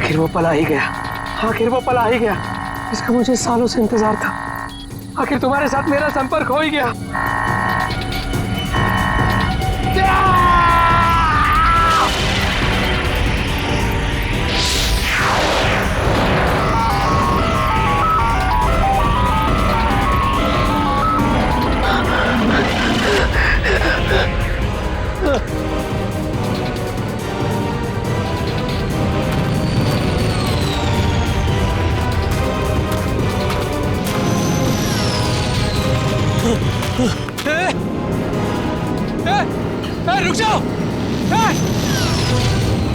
आखिर वो पल आ ही गया, आखिर वो पल आ ही गया इसका मुझे सालों से इंतजार था। आखिर तुम्हारे साथ मेरा संपर्क हो ही गया। रुक जाओ,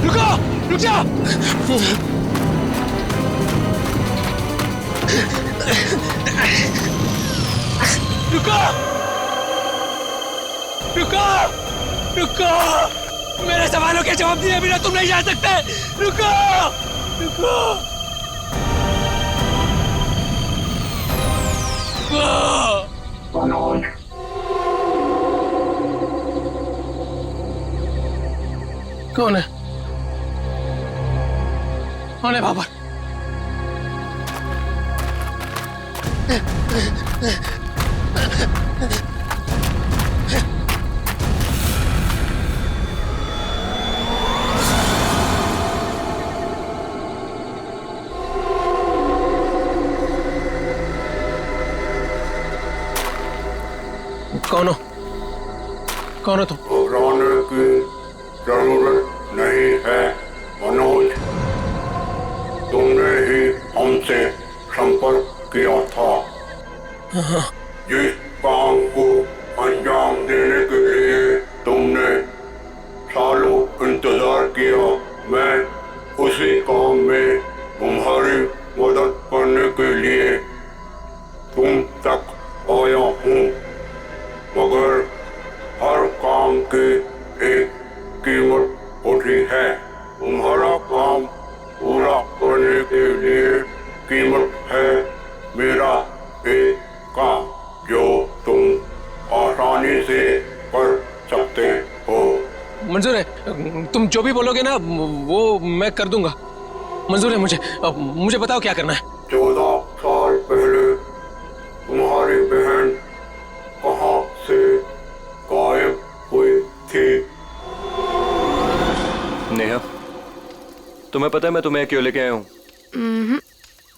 रुको, रुक जाओ। रुको, रुको, रुको, मेरे सवालों के जवाब दिए बिना तुम नहीं जा सकते। रुको, रुको, मनोज, कौन है? कौन है बाबर? कौन हो? कौन हो तुम? घबराने की जरूरत नहीं है मनोज, तुमने ही हमसे संपर्क किया था। जिस काम को अंजाम देने के लिए तुमने सालों इंतजार किया, मैं उसी काम में तुम्हारी मदद करने के लिए तुम तक आया हूँ, मगर हर काम की एक कीमत होती है। तुम्हारा काम पूरा करने के लिए कीमत है मेरा एक काम जो तुम आसानी से कर सकते हो। मंजूर है, तुम जो भी बोलोगे ना वो मैं कर दूंगा। मंजूर है मुझे। मुझे बताओ क्या करना है। 14 साल पहले तुम्हारी बहन कहाँ से गायब हुई थी? नेहा, तुम्हें पता है मैं तुम्हें क्यों लेके आया हूँ?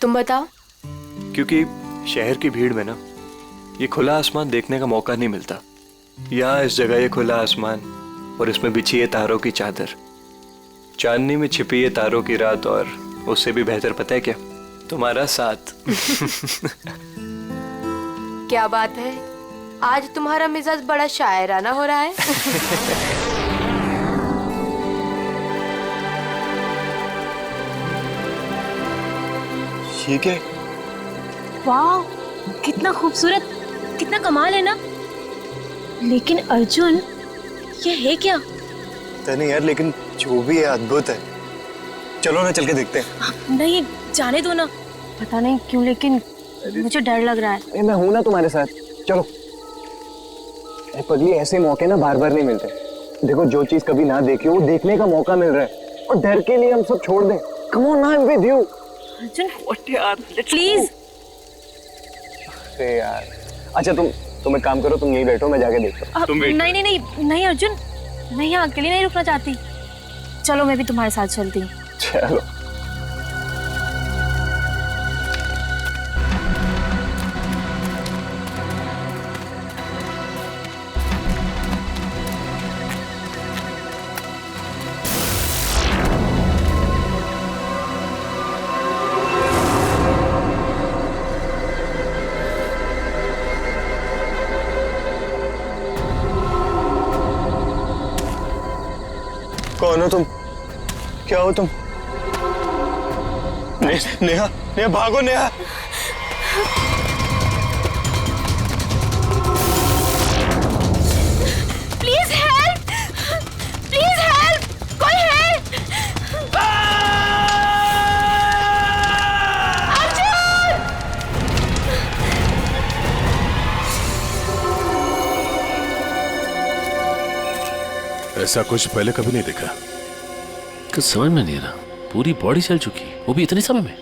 तुम बताओ। क्योंकि शहर की भीड़ में ना ये खुला आसमान देखने का मौका नहीं मिलता। यहाँ इस जगह ये खुला आसमान और इसमें बिछी है तारों की चादर, चांदनी में छिपी है तारों की रात, और उससे भी बेहतर पता है क्या? तुम्हारा साथ। क्या बात है, आज तुम्हारा मिजाज बड़ा शायराना हो रहा है। ठीक है। वाह, कितना खूबसूरत, कितना कमाल है ना। लेकिन अर्जुन, ये है क्या? पता नहीं यार, लेकिन जो भी है अद्भुत है। चलो ना चल के देखते हैं। नहीं, जाने दो ना। पता नहीं क्यों लेकिन मुझे डर लग रहा है। मैं हूं ना तुम्हारे साथ, चलो। पगली, ऐसे मौके ना बार बार नहीं मिलते। देखो, जो चीज कभी ना देखी हो वो देखने का मौका मिल रहा है, और डर के लिए हम सब छोड़ दें। Come on, I am with you. Arjun, please. अरे यार, अच्छा तुम एक काम करो, तुम यहीं बैठो, मैं जाके देखता हूँ। नहीं नहीं नहीं नहीं अर्जुन, मैं यहाँ अकेले नहीं रुकना चाहती। चलो, मैं भी तुम्हारे साथ चलती हूँ। चलो। कौन हो तुम? क्या हो तुम? नेहा, नेहा भागो Neha. Please help, please help, कोई हेल्प। अर्जुन! ऐसा कुछ पहले कभी नहीं देखा। कुछ समझ में नहीं आ रहा। पूरी बॉडी जल चुकी, वो भी इतने समय में।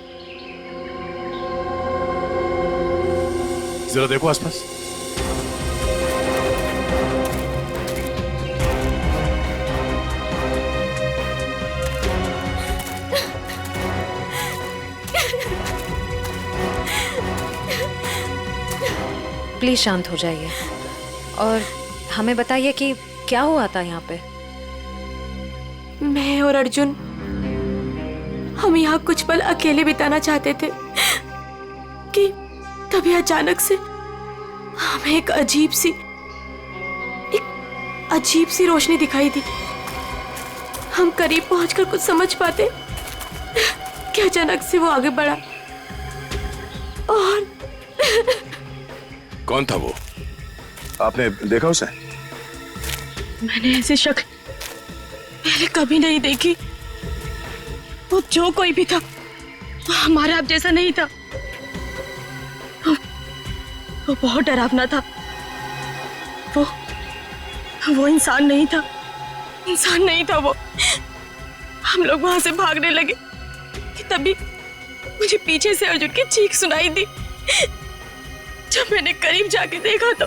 जरा देखो आसपास। प्लीज शांत हो जाइए और हमें बताइए कि क्या हुआ था यहाँ पे। मैं और अर्जुन हम यहाँ कुछ पल अकेले बिताना चाहते थे कि तभी अचानक से हमें एक अजीब सी रोशनी दिखाई दी। हम करीब पहुंचकर कुछ समझ पाते कि अचानक से वो आगे बढ़ा और कौन था वो? आपने देखा उसे? मैंने ऐसी शक्ल पहले कभी नहीं देखी। वो जो कोई भी था वो हमारे आप जैसा नहीं था। वो बहुत डरावना था। वो इंसान नहीं था। इंसान नहीं था वो। हम लोग वहां से भागने लगे कि तभी मुझे पीछे से अर्जुन की चीख सुनाई दी। जब मैंने करीब जाके देखा तो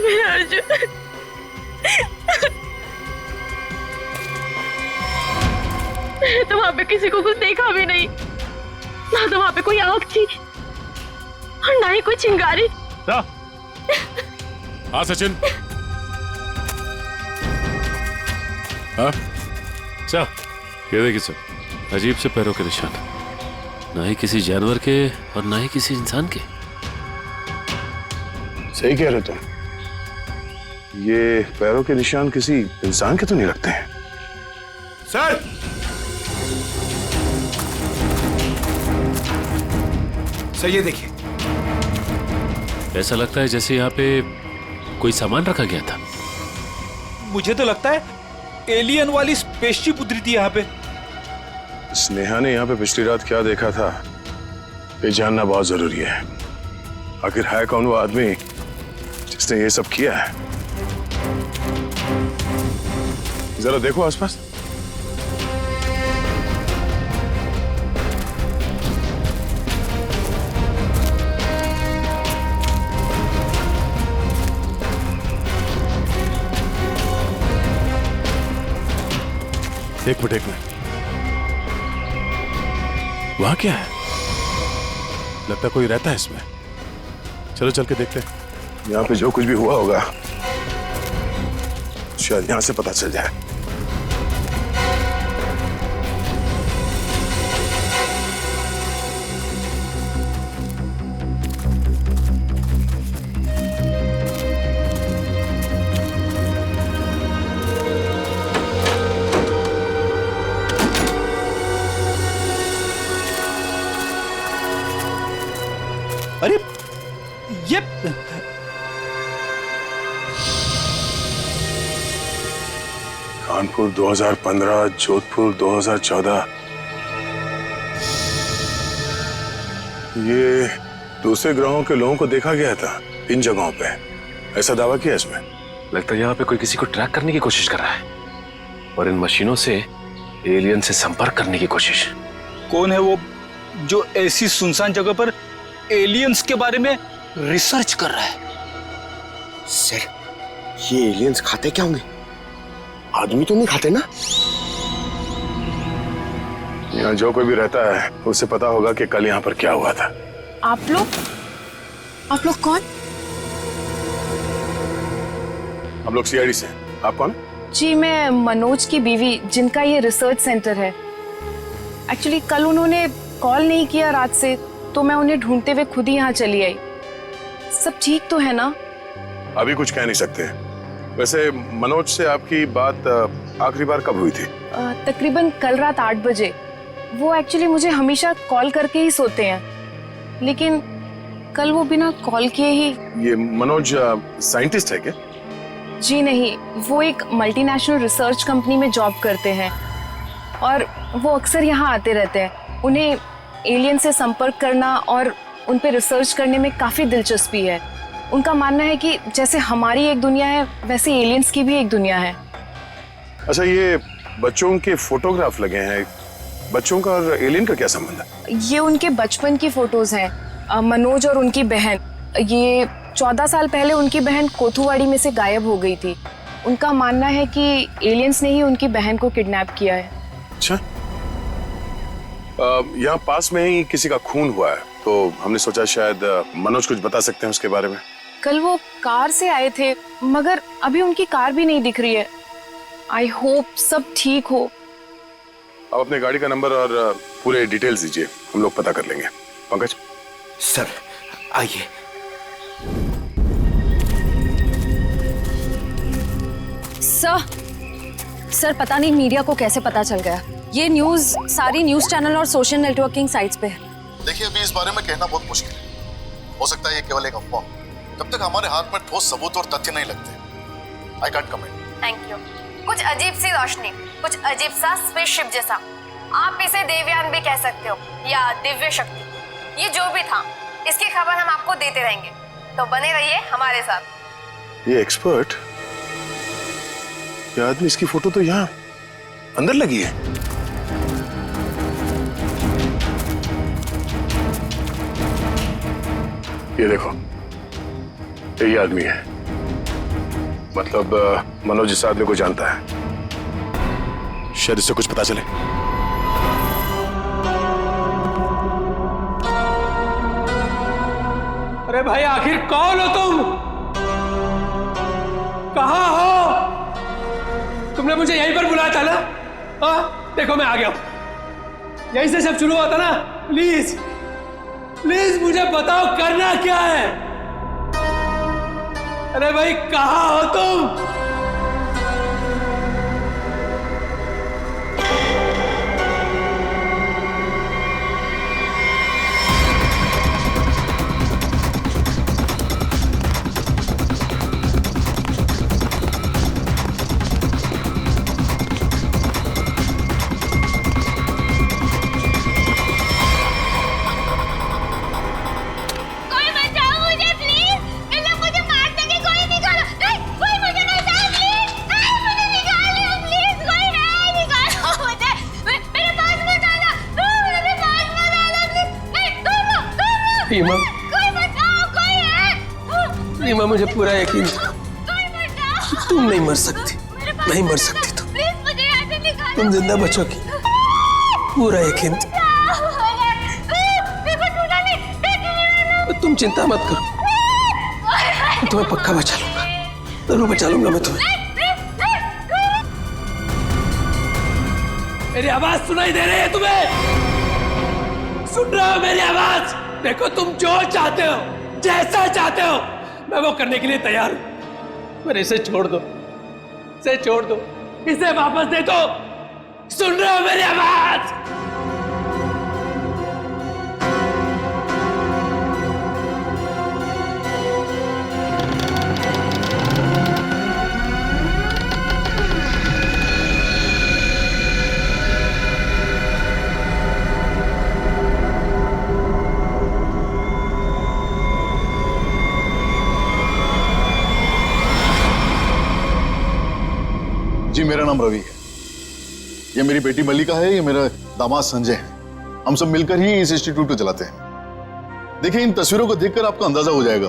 मेरा अर्जुन मैंने तो वहां पे किसी को कुछ देखा भी नहीं। ना तो वहां पे कोई आग थी और ना ही कोई चिंगारी। हाँ सचिन। हाँ सर, ये देखिए सर, अजीब से पैरों के निशान, ना ही किसी जानवर के और ना ही किसी इंसान के। सही कह रहे तुम। ये पैरों के निशान किसी इंसान के तो नहीं लगते हैं। सर, सर ये देखिए। ऐसा लगता है जैसे यहाँ पे कोई सामान रखा गया था। मुझे तो लगता है एलियन वाली स्पेसशिप उतरी थी यहाँ पे। स्नेहा ने यहाँ पे पिछली रात क्या देखा था ये जानना बहुत जरूरी है। आखिर है कौन वो आदमी जिसने ये सब किया है? जरा देखो आसपास। एक मिनट, वहां क्या है? लगता कोई रहता है इसमें। चलो चल के देखते हैं। यहाँ पे जो कुछ भी हुआ होगा शायद यहाँ से पता चल जाए। अरे ये कानपुर 2015, जोधपुर 2014। ये दूसरे ग्रहों के लोगों को देखा गया था इन जगहों पे, ऐसा दावा किया इसमें। लगता है यहाँ पे कोई किसी को ट्रैक करने की कोशिश कर रहा है और इन मशीनों से एलियन से संपर्क करने की कोशिश। कौन है वो जो ऐसी सुनसान जगह पर एलियंस के बारे में रिसर्च कर रहा है? सर, ये एलियंस खाते क्या होंगे? आदमी तो नहीं खाते ना? यहाँ जो कोई भी रहता है उसे पता होगा कि कल यहाँ पर क्या हुआ था। आप लोग कौन? हम लोग सीआईडी से। आप कौन? जी, मैं मनोज की बीवी, जिनका ये रिसर्च सेंटर है। एक्चुअली कल उन्होंने कॉल नहीं किया रात से, तो मैं उन्हें ढूंढते हुए खुद ही यहाँ चली आई। सब ठीक तो है ना? अभी कुछ कह नहीं सकते। वैसे मनोज से आपकी बात आखिरी बार कब हुई थी? तकरीबन कल रात 8 बजे। वो एक्चुअली मुझे हमेशा कॉल करके ही सोते हैं, लेकिन कल वो बिना कॉल किए ही। ये मनोज साइंटिस्ट है क्या? जी नहीं, वो एक मल्टीनेशनल रिसर्च कंपनी में जॉब करते हैं और वो अक्सर यहाँ आते रहते हैं। उन्हें एलियन से संपर्क करना और उन पे रिसर्च करने में काफ़ी दिलचस्पी है। उनका मानना है कि जैसे हमारी एक दुनिया है, वैसे एलियंस की भी एक दुनिया है। अच्छा, ये बच्चों के फोटोग्राफ लगे हैं। बच्चों का और एलियन का क्या संबंध है? ये उनके बचपन की फोटोज हैं। मनोज और उनकी बहन, ये 14 साल पहले उनकी बहन कोथुवाड़ी में से गायब हो गई थी। उनका मानना है कि एलियंस ने ही उनकी बहन को किडनैप किया है। अच्छा, यहाँ पास में ही किसी का खून हुआ है, तो हमने सोचा शायद मनोज कुछ बता सकते हैं उसके बारे में। कल वो कार से आए थे, मगर अभी उनकी कार भी नहीं दिख रही है। आई होप सब ठीक हो। आप अपने गाड़ी का नंबर और पूरे डिटेल्स दीजिए, हम लोग पता कर लेंगे। पंकज सर आइए। सर पता नहीं मीडिया को कैसे पता चल गया। ये न्यूज़ सारी न्यूज़ चैनल और सोशल नेटवर्किंग साइट्स पे है। देखिए, अभी इस बारे में कहना बहुत मुश्किल है। हो सकता है ये केवल एक अफवाह। जब तक हमारे हाथ में ठोस सबूत और तथ्य नहीं लगते, I can't comment. Thank you. कुछ अजीब सी रोशनी, कुछ अजीब सा स्पेसशिप जैसा, आप इसे देवयान भी कह सकते हो या दिव्य शक्ति। ये जो भी था, इसकी खबर हम आपको देते रहेंगे, तो बने रहिए हमारे साथ। ये एक्सपर्ट, ये आदमी, इसकी फोटो तो यहाँ अंदर लगी है। ये देखो, यही आदमी है। मतलब मनोज इस आदमी को जानता है। शायद इससे कुछ पता चले। अरे भाई, आखिर कौन हो तुम? कहां हो? तुमने मुझे यहीं पर बुलाया था ना? हाँ, देखो मैं आ गया हूं। यहीं से सब शुरू हुआ था ना? प्लीज प्लीज मुझे बताओ, करना क्या है? अरे भाई, कहां हो तुम? रीमा, रीमा, मुझे पूरा यकीन था तुम नहीं मर सकती, नहीं मर सकती तुम जिंदा बचोगी, पूरा यकीन था। तुम चिंता मत करो, मैं तुम्हें पक्का बचा लूंगा, जरूर बचा लूंगा मैं तुम्हें। मेरी आवाज सुनाई दे रही है तुम्हें? सुन रहे हो मेरी आवाज? देखो, तुम जो चाहते हो, जैसा चाहते हो, मैं वो करने के लिए तैयार हूं। पर इसे छोड़ दो, इसे छोड़ दो, इसे वापस दे दो। सुन रहे हो मेरी आवाज? जी, मेरा नाम रवि है। ये मेरी बेटी मल्लिका है, ये मेरा दामाद संजय है। हम सब मिलकर ही इस इंस्टीट्यूट को चलाते हैं। देखिए, इन तस्वीरों को देखकर आपको अंदाजा हो जाएगा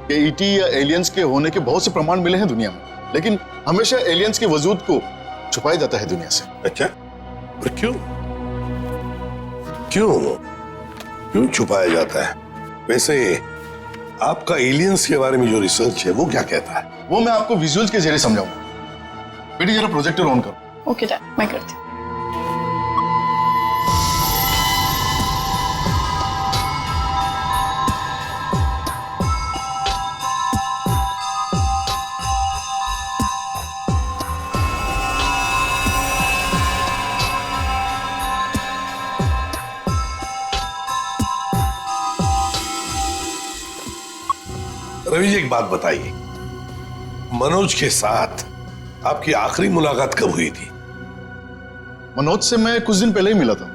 कि ईटी या एलियंस के होने के बहुत से प्रमाण मिले हैं दुनिया में, लेकिन हमेशा एलियंस के वजूद को छुपाया जाता है दुनिया से। अच्छा, और क्यों क्यों क्यों छुपाया जाता है? वैसे आपका एलियंस के बारे में जो रिसर्च है वो क्या कहता है? वो मैं आपको विजुअल्स के जरिए समझाऊंगा। बेटी, जरा प्रोजेक्टर ऑन करो। ओके डैड, मैं करती हूँ। रवि जी, एक बात बताइए, मनोज के साथ आपकी आखिरी मुलाकात कब हुई थी? मनोज से मैं कुछ दिन पहले ही मिला था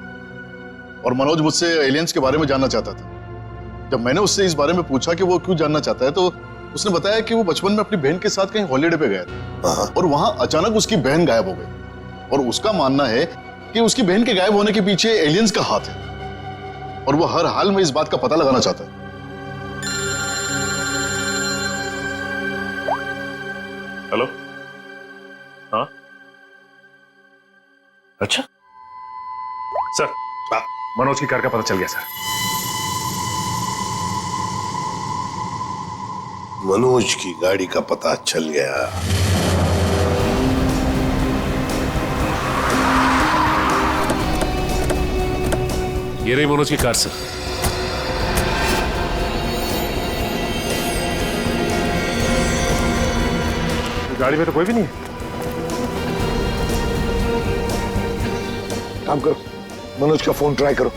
और मनोज मुझसे एलियंस के बारे में जानना चाहता था। जब मैंने उससे इस बारे में पूछा कि वो क्यों जानना चाहता है, तो उसने बताया कि वो बचपन में अपनी बहन के साथ कहीं हॉलीडे पे गया था और वहां अचानक उसकी बहन गायब हो गई। और उसका मानना है कि उसकी बहन के गायब होने के पीछे एलियंस का हाथ है और वो हर हाल में इस बात का पता लगाना चाहता है। हेलो, हाँ, अच्छा सर, मनोज की कार का पता चल गया सर। मनोज की गाड़ी का पता चल गया। ये रही मनोज की कार सर। गाड़ी में तो कोई भी नहीं है। काम करो, मनोज का फोन ट्राई करो,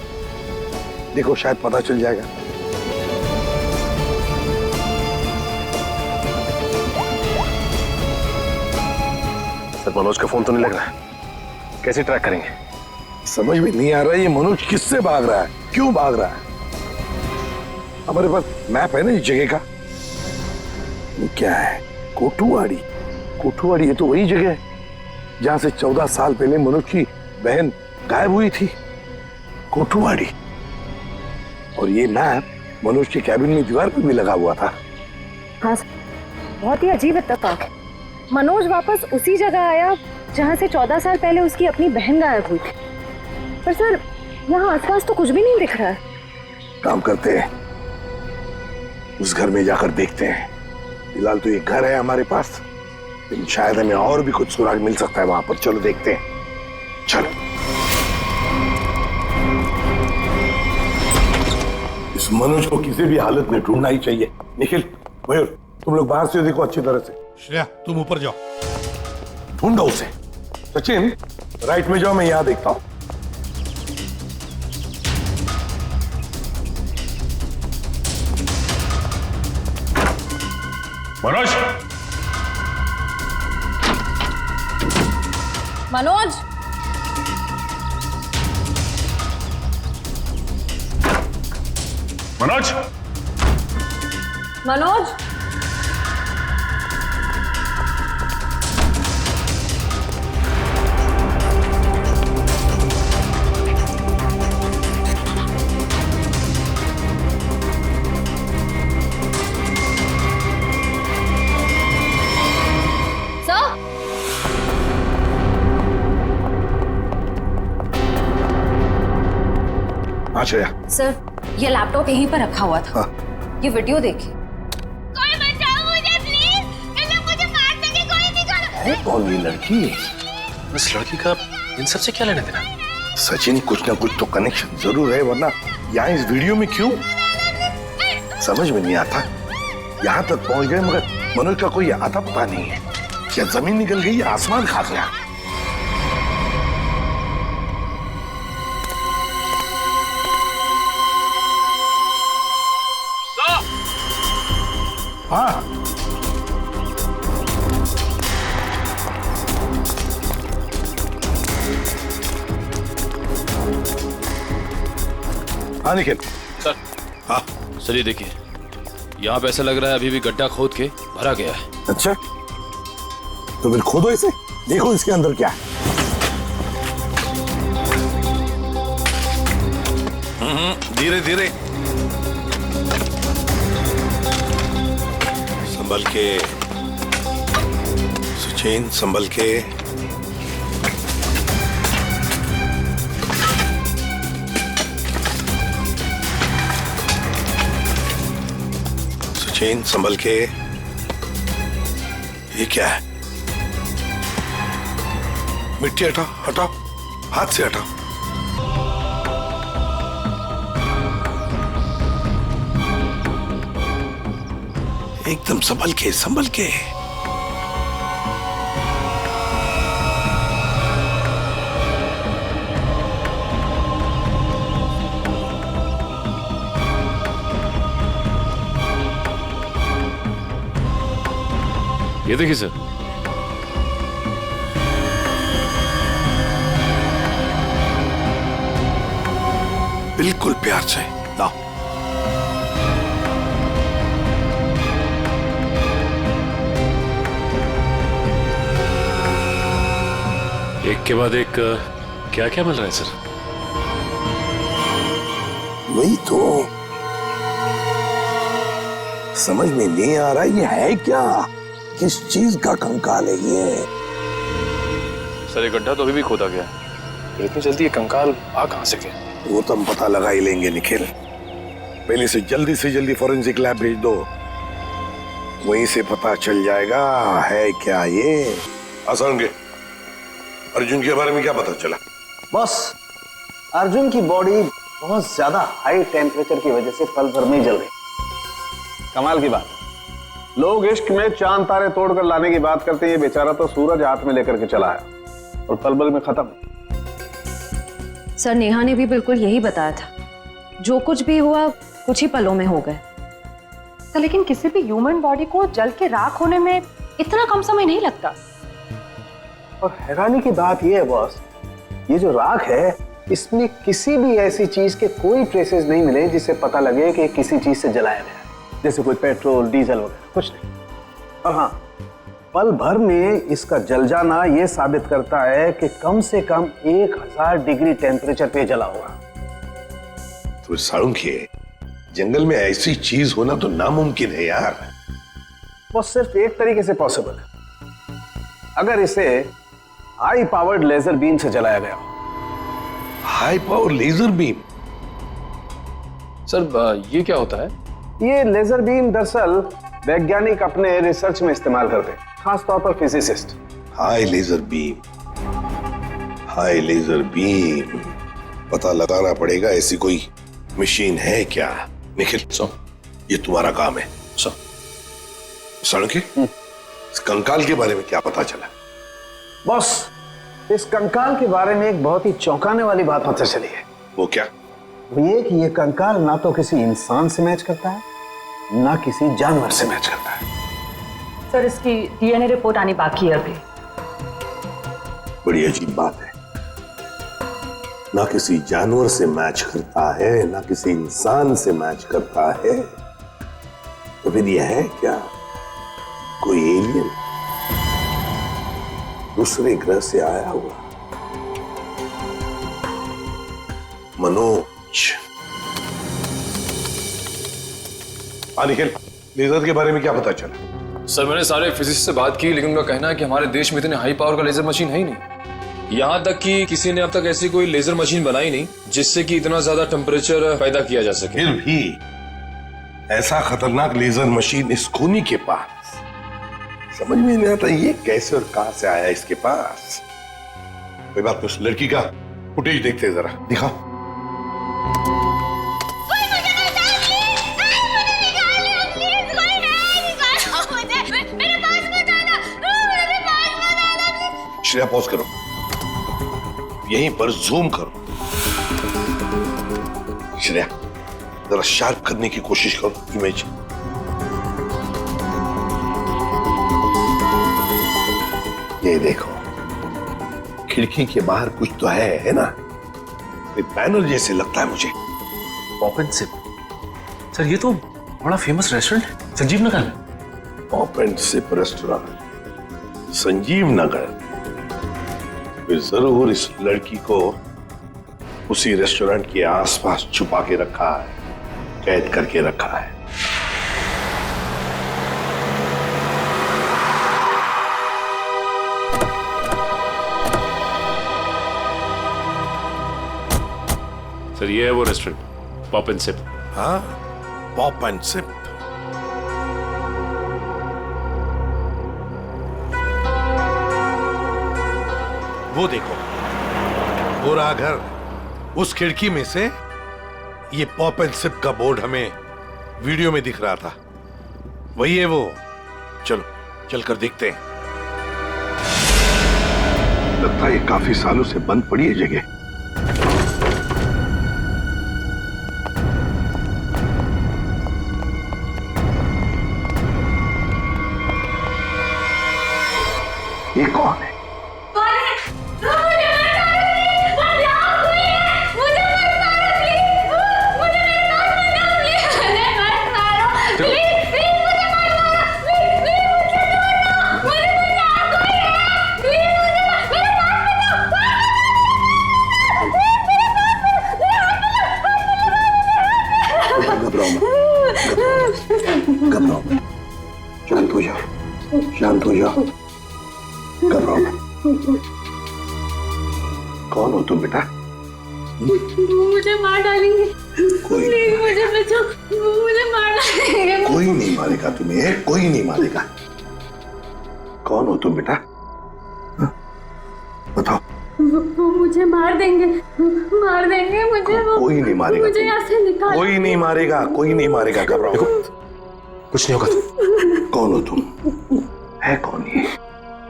देखो शायद पता चल जाएगा। सर मनोज का फोन तो नहीं लग रहा है, कैसे ट्रैक करेंगे? समझ में नहीं आ रहा है ये मनोज किससे भाग रहा है, क्यों भाग रहा है। हमारे पास मैप है ना इस जगह का। ये क्या है? कोठुवाड़ी। कोठुवाड़ी ये तो वही जगह है जहां से 14 साल पहले मनोज की बहन गायब हुई थी। कोठुवाड़ी। और ये मैप मनोज के कैबिन में दीवार पर भी लगा हुआ था। हाँ, बहुत ही अजीब इत्तेफाक। मनोज वापस उसी जगह आया जहां से 14 साल पहले उसकी अपनी बहन गायब हुई थी। पर सर, यहाँ आसपास तो कुछ भी नहीं दिख रहा है। काम करते हैं, उस घर में जाकर देखते हैं। फिलहाल तो ये घर है हमारे पास, लेकिन शायद हमें और भी कुछ सुराग मिल सकता है वहां पर। चलो देखते हैं, चलो। इस मनोज को किसी भी हालत में ढूंढना ही चाहिए। निखिल, मयूर, तुम लोग बाहर से देखो अच्छी तरह से। श्रेया, तुम ऊपर जाओ, ढूंढो उसे। सचिन, राइट में जाओ, मैं यहां देखता हूं। मनोज, मनोज, मनोज, मनोज, हाँ श्रेया। सर, ये लैपटॉप यहीं पर रखा हुआ था। ये वीडियो देखिए। कोई बचाओ मुझे प्लीज, इन लोग मुझे मार देंगे, कोई निकालो। है कौन ये लड़की? इस लड़की का इन सब से क्या लेना देना? सचिन, कुछ ना कुछ तो कनेक्शन जरूर है, वरना यहाँ इस वीडियो में क्यों? समझ में नहीं आता। यहाँ तक पहुंच गए मगर मनोज का कोई आता पता नहीं है। क्या जमीन निकल गई या आसमान खा गया? हाँ, हाँ निखिल। सर, हाँ सर ये देखिए, यहाँ पे ऐसा लग रहा है अभी भी गड्ढा खोद के भरा गया है। अच्छा, तो फिर खोदो इसे, देखो इसके अंदर क्या है। धीरे धीरे, संभल के सचिन, संभल के। सचिन, संभल के। ये क्या है? मिट्टी हटाओ, हटाओ, हाथ से हटाओ। एकदम संभल के, संभल के। ये देखिए सर, बिल्कुल प्यार से लाओ। एक के बाद एक क्या क्या मिल रहा है सर? वही तो समझ में नहीं आ रहा ये है क्या, किस चीज का कंकाल है ये? सर ये गड्ढा तो अभी भी खोदा गया, इतनी जल्दी ये कंकाल आ कहां से गया? वो तो हम पता लगा ही लेंगे निखिल। पहले से जल्दी फॉरेंसिक लैब भेज दो, वहीं से पता चल जाएगा है क्या ये। आसान के अर्जुन के बारे में क्या पता चला? बॉस, अर्जुन की बॉडी बहुत ज्यादा हाई टेम्परेचर की वजह से पल भर में ही जल गई। कमाल की बात, लोग इश्क में चांद तारे तोड़कर लाने की बात करते हैं, ये बेचारा तो सूरज हाथ में लेकर के चला आया और पल भर में खत्म। सर नेहा ने भी बिल्कुल यही बताया था, जो कुछ भी हुआ कुछ ही पलों में हो गए। तो लेकिन किसी भी ह्यूमन बॉडी को जल के राख होने में इतना कम समय नहीं लगता। और हैरानी की बात यह है बॉस, ये जो राख है इसमें किसी भी ऐसी चीज के कोई ट्रेसेस नहीं मिले जिससे पता लगे कि किसी चीज से जलाया गया है, जैसे कोई पेट्रोल डीजल वगैरह, कुछ नहीं। और हाँ, पल भर में इसका जल जाना यह साबित करता है कि कम से कम 1000 डिग्री टेम्परेचर पे जला होगा। तो साळुंखे, जंगल में ऐसी चीज होना तो नामुमकिन है यार। वो सिर्फ एक तरीके से पॉसिबल है, अगर इसे हाई पावर्ड लेजर बीम से जलाया गया हो। High power laser beam? Sir ये क्या होता है? ये लेजर बीम दरअसल वैज्ञानिक अपने रिसर्च में इस्तेमाल करते हैं, खासतौर पर physicist. High laser beam, high laser beam, पता लगाना पड़ेगा ऐसी कोई मशीन है क्या। निखिल, ये तुम्हारा काम है। साळुंखे, इस कंकाल के बारे में क्या पता चला? बॉस, इस कंकाल के बारे में एक बहुत ही चौंकाने वाली बात पता चली है। वो क्या? वो ये कि ये कंकाल ना तो किसी इंसान से मैच करता है, ना किसी जानवर से मैच करता है। सर इसकी डीएनए रिपोर्ट आनी बाकी है अभी। बड़ी अजीब बात है, ना किसी जानवर से मैच करता है, ना किसी इंसान से मैच करता है। तो फिर यह है क्या, कोई एलियन दूसरे ग्रह से आया हुआ? मनोज, निखिल, लेजर के बारे में क्या पता चला? सर मैंने सारे फिजिसिस्ट से बात की, लेकिन उनका कहना है कि हमारे देश में इतने हाई पावर का लेजर मशीन है ही नहीं। यहाँ तक कि किसी ने अब तक ऐसी कोई लेजर मशीन बनाई नहीं जिससे कि इतना ज्यादा टेम्परेचर पैदा किया जा सके। फिर भी ऐसा खतरनाक लेजर मशीन इस खूनी के पास, समझ में नहीं आता ये कैसे और कहां से आया इसके पास। कोई बात नहीं, उस लड़की का फुटेज देखते हैं, जरा दिखाओ। श्रेया पॉज करो, यहीं पर जूम करो। श्रेया जरा शार्प करने की कोशिश करो इमेज। ये देखो, खिड़की के बाहर कुछ तो है ना? बैनर जैसे लगता है मुझे। Pop and SIP. सर ये तो बड़ा फेमस रेस्टोरेंट है, संजीव नगर में। Pop and sip restaurant, Sanjeev Nagar. फिर जरूर इस लड़की को उसी रेस्टोरेंट के आसपास छुपा के रखा है, कैद करके रखा है। सर ये है वो रेस्टोरेंट, पॉप एंड सिप। हाँ, पॉप एंड सिप। वो देखो, पूरा घर, उस खिड़की में से ये पॉप एंड सिप का बोर्ड हमें वीडियो में दिख रहा था। वही है वो। चलो चलकर देखते हैं। लगता है ये काफी सालों से बंद पड़ी है जगह। ये कौन है? शांत हो जाओ, घबराओ मत। कौन हो तुम बेटा? मुझे मार डालेंगे। प्लीज मुझे बचाओ, मुझे मार डालेंगे। कोई नहीं मारेगा तुम्हें, कोई नहीं मारेगा। कौन हो तुम बेटा? बताओ। वो मुझे मार देंगे मुझे। कोई नहीं मारेगा, मुझे यहाँ से निकाल। कोई नहीं मारेगा, कोई नहीं मारेगा, घबराओ। कुछ नहीं होगा। कौन हो तुम? है कौन ये?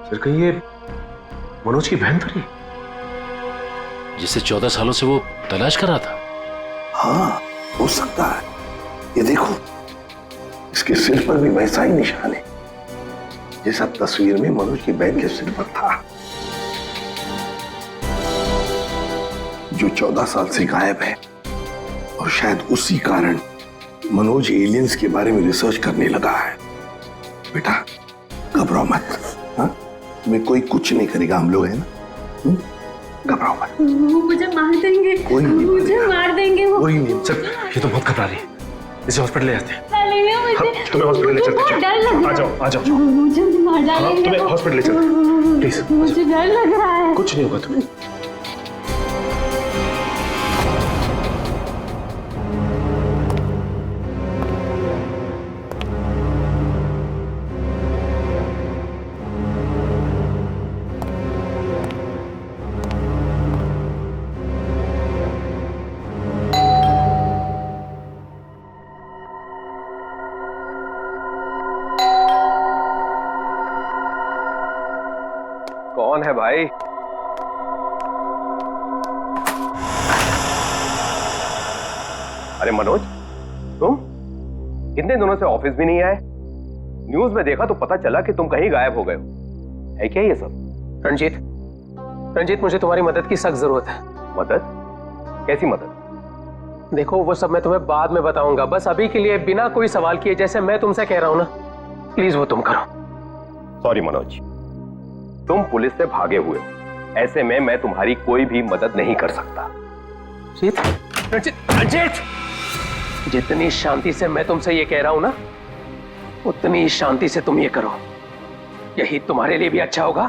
सर कहीं ये मनोज की बहन तो नहीं, जिसे 14 सालों से वो तलाश कर रहा था? हाँ, हो सकता है। ये देखो, इसके सिर पर भी वैसा ही निशान है जैसा तस्वीर में मनोज की बहन के सिर पर था, जो 14 साल से गायब है। और शायद उसी कारण मनोज एलियंस के बारे में रिसर्च करने लगा है। बेटा घबराओ मत, हाँ? तुम्हें कोई कुछ नहीं करेगा, हम लोग हैं ना, घबराओ मत। वो मुझे मार देंगे, कोई नहीं मुझे मार देंगे वो। कोई नहीं। सर ये तो बहुत घबरा रही है, इसे हॉस्पिटल ले जाते हैं। तुम्हें हॉस्पिटल ले चलते हैं। डर लग रहा आ जाओ। मुझे मार डालेंगे। तुम्हें हॉस्पिटल ले चलते हैं, प्लीज। मुझे डर लग रहा है। कुछ नहीं होगा तुम्हें। कौन है भाई? अरे मनोज, तुम इतने दिनों से ऑफिस भी नहीं आए। न्यूज में देखा तो पता चला कि तुम कहीं गायब हो गए हो। है क्या ये सब? रंजीत मुझे तुम्हारी मदद की सख्त जरूरत है। मदद? कैसी मदद? देखो वो सब मैं तुम्हें बाद में बताऊंगा, बस अभी के लिए बिना कोई सवाल किए जैसे मैं तुमसे कह रहा हूं ना, प्लीज वो तुम करो। सॉरी मनोज, तुम पुलिस से भागे हुए हो, ऐसे में मैं तुम्हारी कोई भी मदद नहीं कर सकता। रंजीत, जितनी शांति से मैं तुमसे ये कह रहा हूं ना, उतनी शांति से तुम ये करो। यही तुम्हारे लिए भी अच्छा होगा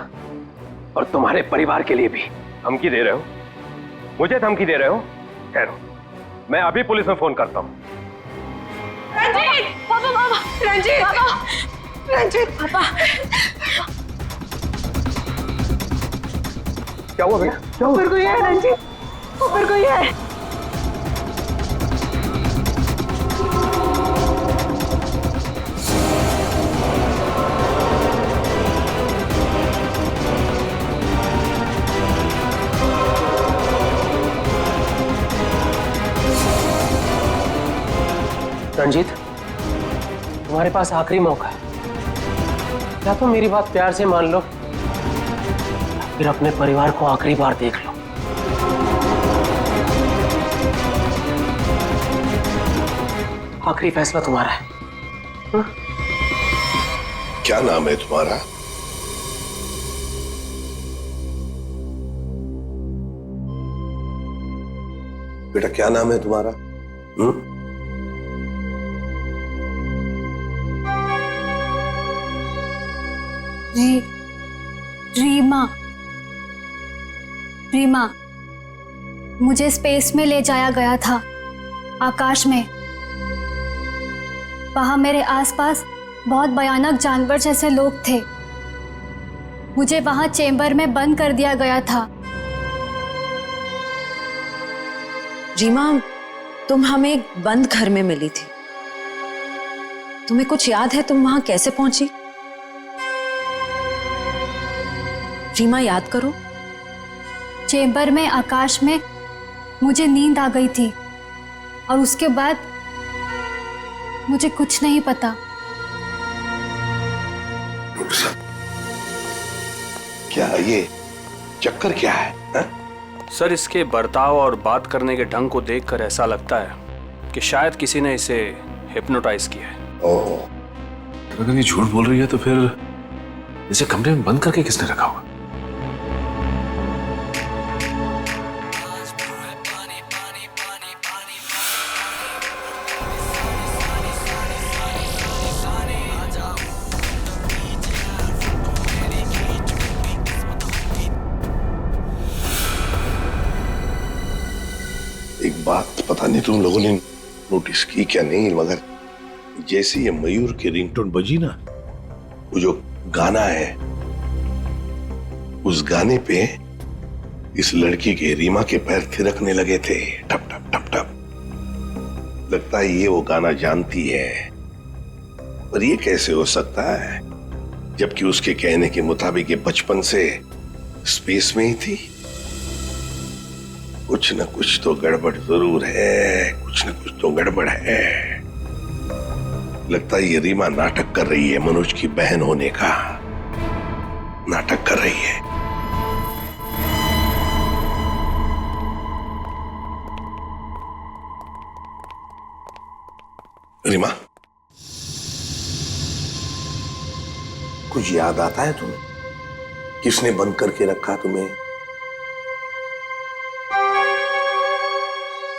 और तुम्हारे परिवार के लिए भी। धमकी दे रहे हो? मुझे धमकी दे रहे हो? ठहरो, मैं अभी पुलिस में फोन करता हूं। रंजीत पापा, रंजीत पापा, रंजीत पापा। क्या हुआ बेटा? क्या हुआ? ऊपर कोई है रंजीत, ऊपर कोई है। रंजीत, तुम्हारे पास आखिरी मौका है। या तो मेरी बात प्यार से मान लो, फिर अपने परिवार को आखिरी बार देख लो। आखिरी फैसला तुम्हारा है। हा? क्या नाम है तुम्हारा? बेटा क्या नाम है तुम्हारा? रीमा। रीमा, मुझे स्पेस में ले जाया गया था, आकाश में। वहां मेरे आसपास बहुत भयानक जानवर जैसे लोग थे। मुझे वहां चेंबर में बंद कर दिया गया था। रीमा, तुम हमें एक बंद घर में मिली थी। तुम्हें कुछ याद है तुम वहां कैसे पहुंची? रीमा याद करो। चेंबर में आकाश में मुझे नींद आ गई थी और उसके बाद मुझे कुछ नहीं पता। क्या ये चक्कर क्या है? हा? सर इसके बर्ताव और बात करने के ढंग को देखकर ऐसा लगता है कि शायद किसी ने इसे हिप्नोटाइज किया है। ओह, तो अगर ये झूठ बोल रही है तो फिर इसे कमरे में बंद करके किसने रखा होगा? एक बात पता नहीं तुम लोगों ने नोटिस की क्या नहीं, मगर जैसे ये मयूर की रिंगटोन बजी ना, वो जो गाना है उस गाने पे इस लड़की के रीमा के पैर थिरकने लगे थे, टप टप टप टप। लगता है ये वो गाना जानती है, पर ये कैसे हो सकता है जबकि उसके कहने के मुताबिक ये बचपन से स्पेस में ही थी। कुछ न कुछ तो गड़बड़ जरूर है, कुछ न कुछ तो गड़बड़ है। लगता है ये रीमा नाटक कर रही है, मनोज की बहन होने का नाटक कर रही है। रीमा, कुछ याद आता है तुम्हें? किसने बंद करके रखा तुम्हें?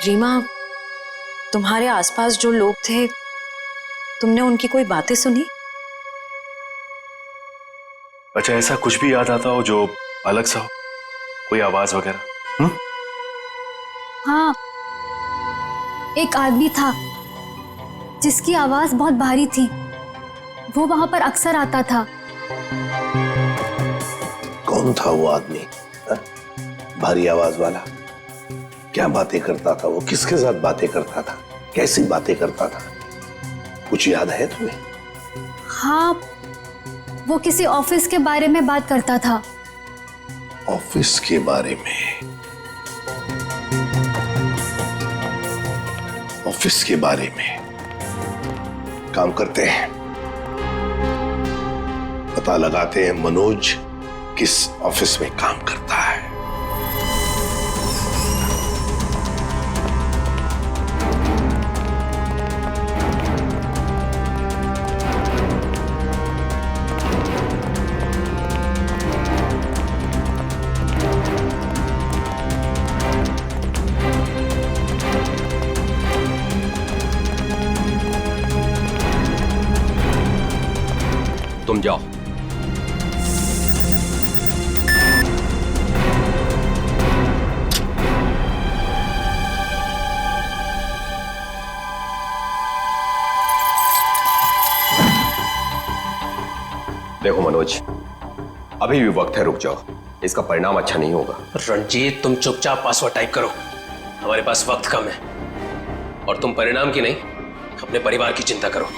रीमा, तुम्हारे आसपास जो लोग थे, तुमने उनकी कोई बातें सुनी? अच्छा, ऐसा कुछ भी याद आता हो जो अलग सा हो, कोई आवाज वगैरह? हाँ, एक आदमी था जिसकी आवाज बहुत भारी थी। वो वहां पर अक्सर आता था। कौन था वो आदमी? भारी आवाज वाला? क्या बातें करता था वो? किसके साथ बातें करता था? कैसी बातें करता था? कुछ याद है तुम्हें? हाँ, वो किसी ऑफिस के बारे में बात करता था। ऑफिस के बारे में? ऑफिस के बारे में? काम करते हैं, पता लगाते हैं मनोज किस ऑफिस में काम करता है। तुम जाओ। देखो मनोज, अभी भी वक्त है, रुक जाओ, इसका परिणाम अच्छा नहीं होगा। रणजीत, तुम चुपचाप पासवर्ड टाइप करो, हमारे पास वक्त कम है। और तुम परिणाम की नहीं, अपने परिवार की चिंता करो।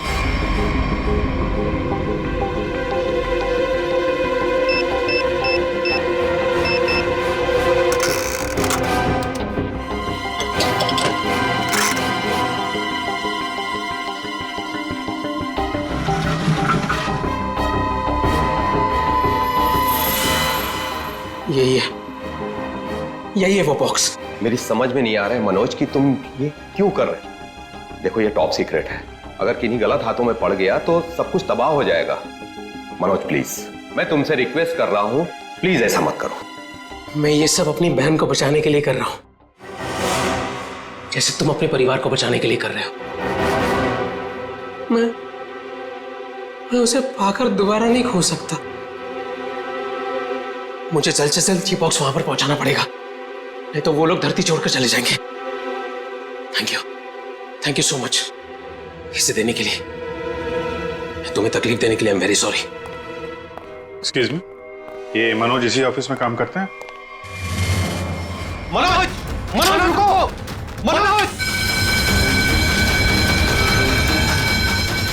यही है वो बॉक्स। मेरी समझ में नहीं आ रहा है मनोज कि तुम ये क्यों कर रहे हो। देखो ये टॉप सीक्रेट है, अगर किन्हीं गलत हाथों में पड़ गया तो सब कुछ तबाह हो जाएगा। मनोज प्लीज, मैं तुमसे रिक्वेस्ट कर रहा हूं, प्लीज ऐसा मत करो। मैं ये सब अपनी बहन को बचाने के लिए कर रहा हूं, जैसे तुम अपने परिवार को बचाने के लिए कर रहे हो। मैं उसे पाकर दोबारा नहीं खो सकता। मुझे जल्द से जल्द ये बॉक्स वहां पर पहुंचाना पड़ेगा, नहीं तो वो लोग धरती छोड़कर चले जाएंगे। थैंक यू सो मच इसे देने के लिए, तुम्हें तकलीफ देने के लिए। I am very sorry. Excuse me, ये मनोज इसी ऑफिस में काम करते हैं? मनोज, मनोज रुको, मनोज!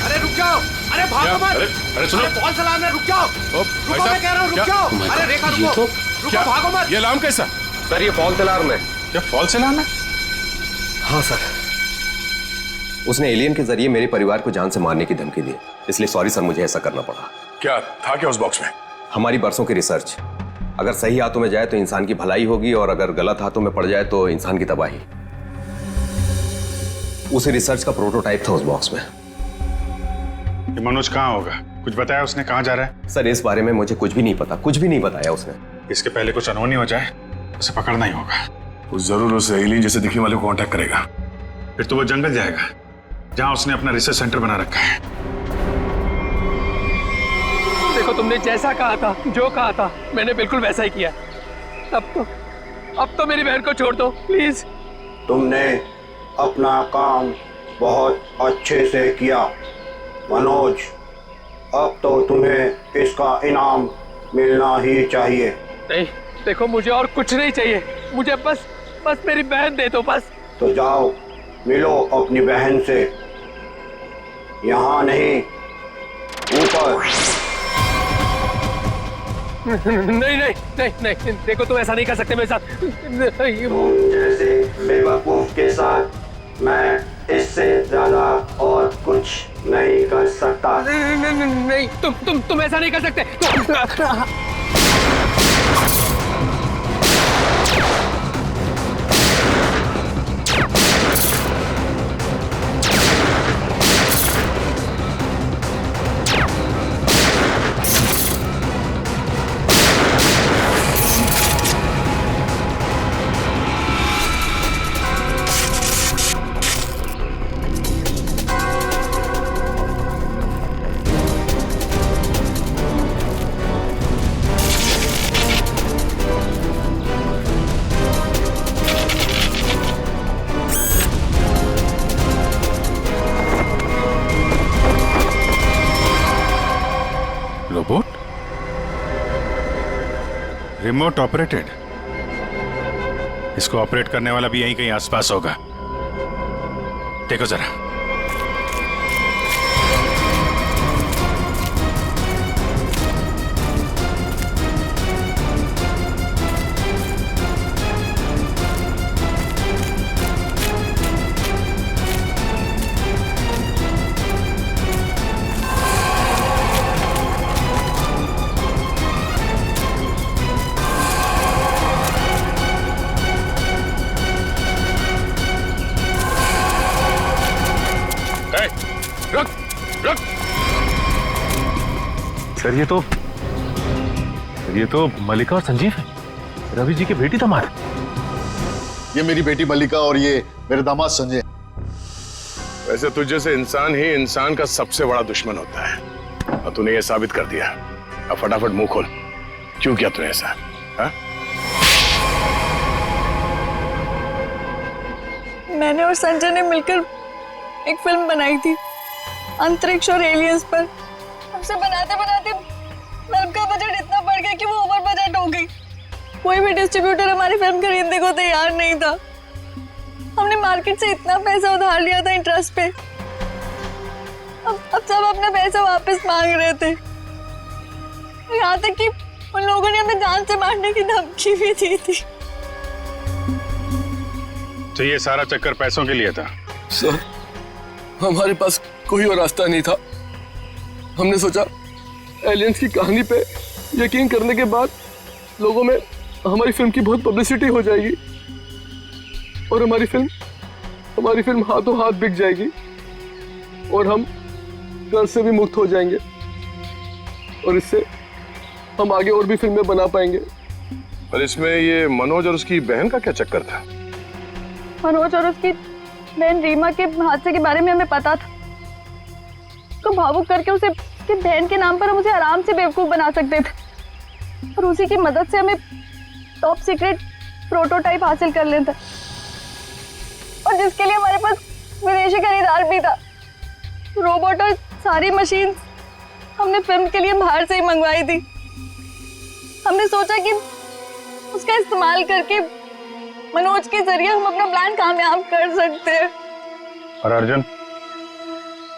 अरे रुक जाओ, अरे भागो मत! अरे सुनो, कौन सा अलार्म है? रुक जाओ, रुको, मैं कह रहा हूँ रुक जाओ। अरे रेखा रुको, रुको, भागो मत! ये अलार्म कैसा? सर ये फॉल्स अलार्म है। क्या फॉल्स अलार्म है? हाँ सर, उसने एलियन के जरिए मेरे परिवार को जान से मारने की धमकी दी, इसलिए सॉरी सर, मुझे ऐसा करना पड़ा। क्या था क्या उस बॉक्स में? हमारी बरसों की रिसर्च, अगर सही हाथों में जाए तो इंसान की भलाई होगी और अगर गलत हाथों में पड़ जाए तो इंसान की तबाही। उस रिसर्च का प्रोटोटाइप था उस बॉक्स में। ये मनोज कहाँ होगा? कुछ बताया उसने? कहाँ जा रहा है? सर इस बारे में मुझे कुछ भी नहीं पता, कुछ भी नहीं बताया उसने। इसके पहले कुछ अनहोनी हो जाए, उसे पकड़ना ही होगा। वो जरूर उस एलियन जैसे दिखने वाले को कांटेक्ट करेगा, फिर तो वो जंगल जाएगा जहां उसने अपना रिसर्च सेंटर बना रखा है। देखो तुमने जैसा कहा था, जो कहा था, मैंने बिल्कुल वैसा ही किया। अब तो मेरी बहन को छोड़ दो प्लीज, तुमने अपना काम बहुत अच्छे से किया मनोज। अब तो तुम्हें इसका इनाम मिलना ही चाहिए। नहीं, देखो मुझे और कुछ नहीं चाहिए, मुझे बस मेरी बहन दे दो बस। तो जाओ मिलो अपनी बहन से, यहाँ नहीं ऊपर। नहीं नहीं नहीं नहीं, देखो तुम ऐसा नहीं कर सकते मेरे साथ। तुम जैसे बेवकूफ के साथ मैं इससे ज्यादा और कुछ नहीं कर सकता। नहीं, तुम ऐसा नहीं कर सकते। रोबोट रिमोट ऑपरेटेड, इसको ऑपरेट करने वाला भी यहीं कहीं आसपास होगा। देखो जरा। सर ये तो मल्लिका और संजीव है, रवि जी की बेटी दामाद। ये मेरी बेटी मल्लिका और ये मेरे दामाद संजय। वैसे तुझ जैसे इंसान ही इंसान का सबसे बड़ा दुश्मन होता है, और तूने ये साबित कर दिया। अब फटाफट मुंह खोल, क्यों किया तूने ऐसा? हा? मैंने और संजय ने मिलकर एक फिल्म बनाई थी अंतरिक्ष और एलियंस पर। हमसे बनाते बनाते फिल्म का बजट इतना बढ़ गया कि वो ओवर बजट हो गई। कोई भी डिस्ट्रीब्यूटर हमारी फिल्म खरीदने को तैयार नहीं था। हमने मार्केट से इतना पैसा उधार लिया था इंटरेस्ट पे। अब सब अपना पैसा वापस मांग रहे थे। यहाँ तक कि उन लोगों ने हमें जान से मारने की धमकी भी दी थी। तो ये सारा चक्कर पैसों के लिए था? सर, हमारे पास कोई और रास्ता नहीं था। हमने सोचा एलियंस की कहानी पे यकीन करने के बाद लोगों में हमारी फिल्म की बहुत पब्लिसिटी हो जाएगी और हमारी फिल्म हाथों हाथ बिक जाएगी और हम कर्ज से भी मुक्त हो जाएंगे और इससे हम आगे और भी फिल्में बना पाएंगे। और इसमें ये मनोज और उसकी बहन का क्या चक्कर था? मनोज और उसकी बहन रीमा के हादसे के बारे में हमें पता था। तो भावुक करके उसे उसकी बहन के नाम पर हम उसे आराम से बेवकूफ बना सकते थे और उसी की मदद से हमें टॉप सीक्रेट प्रोटोटाइप हासिल कर लेता और जिसके लिए हमारे पास विदेशी खरीदार भी था। रोबोट और सारी मशीन हमने फिल्म के लिए बाहर से ही मंगवाई थी। हमने सोचा कि उसका इस्तेमाल करके मनोज के जरिए हम अपना प्लान कामयाब कर सकते हैं। और अर्जुन,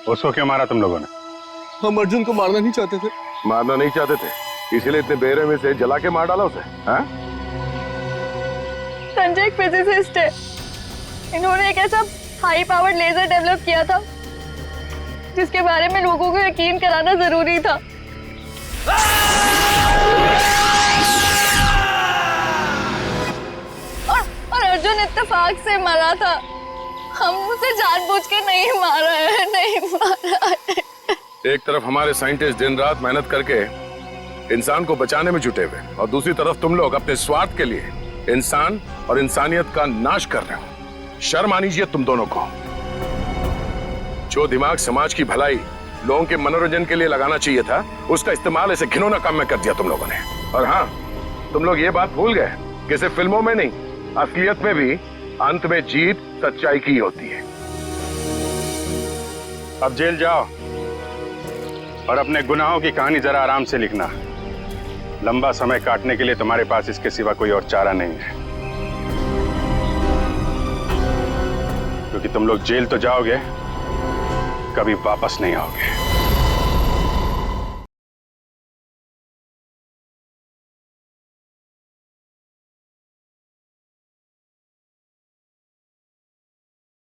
उसको क्यों मारा तुम लोगों ने? हम अर्जुन को मारना नहीं चाहते थे। मारना नहीं चाहते थे, इसीलिए इतने बेरहमी से जला के मार डाला उसे? हाँ? संजय एक फिजिसिस्ट है। इन्होंने एक ऐसा हाई पावर्ड लेजर डेवलप किया था जिसके बारे में लोगों को यकीन कराना जरूरी था। और अर्जुन इत्तेफाक से मरा था। हम उसे जानबूझ के नहीं मारा है, नहीं मारा है। एक तरफ हमारे साइंटिस्ट दिन रात मेहनत करके इंसान को बचाने में जुटे हुए और दूसरी तरफ तुम लोग अपने स्वार्थ के लिए इंसान और इंसानियत का नाश कर रहे हो। शर्म आनी चाहिए तुम दोनों को। जो दिमाग समाज की भलाई, लोगों के मनोरंजन के लिए लगाना चाहिए था, उसका इस्तेमाल ऐसे घिनौना काम में कर दिया तुम लोगों ने। और हाँ, तुम लोग ये बात भूल गए कि सिर्फ फिल्मों में नहीं, असलियत में भी अंत में जीत सच्चाई की होती है। अब जेल जाओ और अपने गुनाहों की कहानी जरा आराम से लिखना। लंबा समय काटने के लिए तुम्हारे पास इसके सिवा कोई और चारा नहीं है, क्योंकि तुम लोग जेल तो जाओगे, कभी वापस नहीं आओगे।